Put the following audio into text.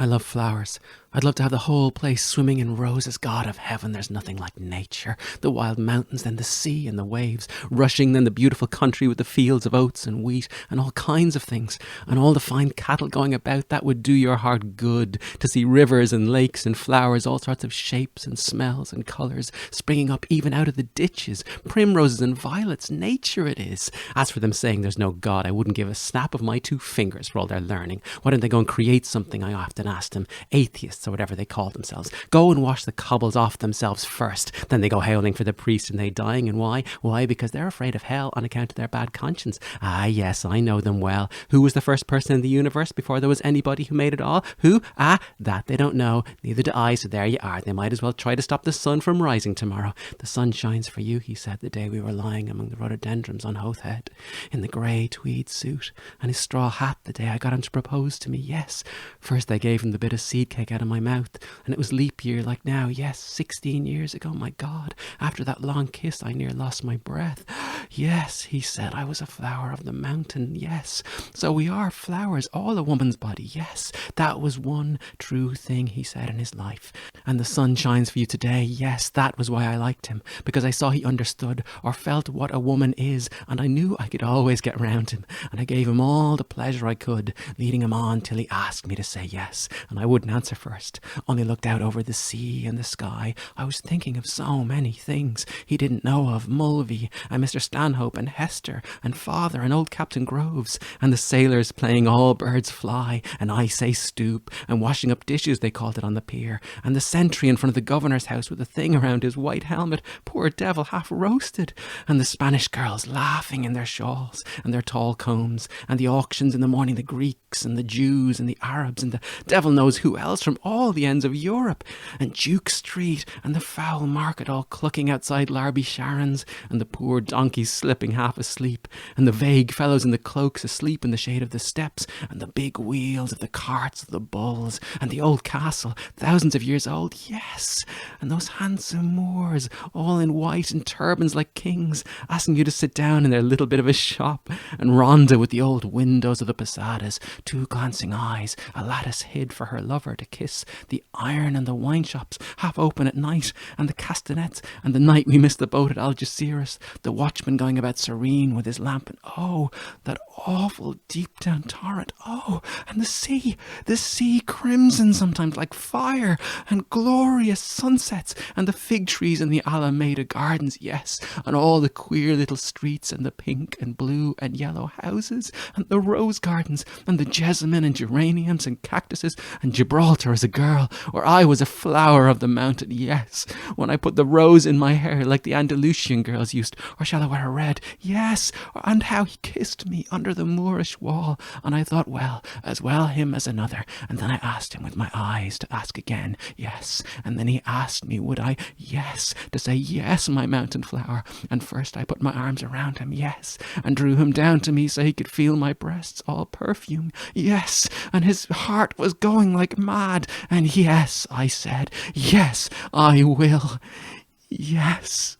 I love flowers. I'd love to have the whole place swimming in roses. God of heaven, there's nothing like nature. The wild mountains, then the sea and the waves, rushing, then the beautiful country with the fields of oats and wheat and all kinds of things, and all the fine cattle going about. That would do your heart good, to see rivers and lakes and flowers, all sorts of shapes and smells and colours, springing up even out of the ditches, primroses and violets. Nature it is. As for them saying there's no God, I wouldn't give a snap of my 2 fingers for all their learning. Why don't they go and create something, I often asked them. Atheists, or whatever they call themselves, go and wash the cobbles off themselves first. Then they go howling for the priest and they dying. And why? Why? Because they're afraid of hell on account of their bad conscience. Ah, yes, I know them well. Who was the first person in the universe before there was anybody who made it all? Who? Ah, that they don't know. Neither do I, so there you are. They might as well try to stop the sun from rising tomorrow. The sun shines for you, he said, the day we were lying among the rhododendrons on Hoath Head, in the grey tweed suit and his straw hat, the day I got him to propose to me. Yes, first I gave him the bit of seed cake out of my mouth, and it was leap year like now. Yes, 16 years ago. My God, after that long kiss I near lost my breath. Yes, he said, I was a flower of the mountain. Yes, so we are flowers, all a woman's body. Yes, that was one true thing he said in his life. And the sun shines for you today. Yes, that was why I liked him, because I saw he understood or felt what a woman is, and I knew I could always get round him, and I gave him all the pleasure I could, leading him on till he asked me to say yes, and I wouldn't answer first, only looked out over the sea and the sky. I was thinking of so many things he didn't know of, Mulvey and Mr. Stanhope and Hester and father and old Captain Groves and the sailors playing All Birds Fly and I Say Stoop and washing up dishes, they called it, on the pier, and the sentry in front of the governor's house with a thing around his white helmet, poor devil, half roasted, and the Spanish girls laughing in their shawls and their tall combs, and the auctions in the morning, the Greeks and the Jews and the Arabs and the devil knows who else from all the ends of Europe, and Duke Street and the foul market all clucking outside Larby Sharon's, and the poor donkeys slipping half asleep, and the vague fellows in the cloaks asleep in the shade of the steps, and the big wheels of the carts of the bulls, and the old castle, thousands of years old, yes, and those handsome Moors, all in white and turbans like kings, asking you to sit down in their little bit of a shop, and Rhonda with the old windows of the posadas, 2 glancing eyes, a lattice hid for her lover to kiss, the iron and the wine shops half open at night, and the castanets, and the night we missed the boat at Algeciras, the watchman going about serene with his lamp, and oh, that awful deep down torrent, oh, and the sea crimson sometimes like fire, and glorious sunsets, and the fig trees in the Alameda Gardens, yes, and all the queer little streets, and the pink and blue and yellow houses, and the rose gardens, and the jessamine and geraniums and cactuses, and Gibraltar as a girl, where I was a flower of the mountain, yes, when I put the rose in my hair like the Andalusian girls used, or shall I wear a red, yes, and how he kissed me under the Moorish wall, and I thought, well, as well him as another, and then I asked him with my eyes to ask again, yes, and then he asked me would I, yes, to say yes, my mountain flower, and first I put my arms around him, yes, and drew him down to me so he could feel my breasts all perfume, yes, and his heart was going like mad, and yes, I said, yes, I will, yes.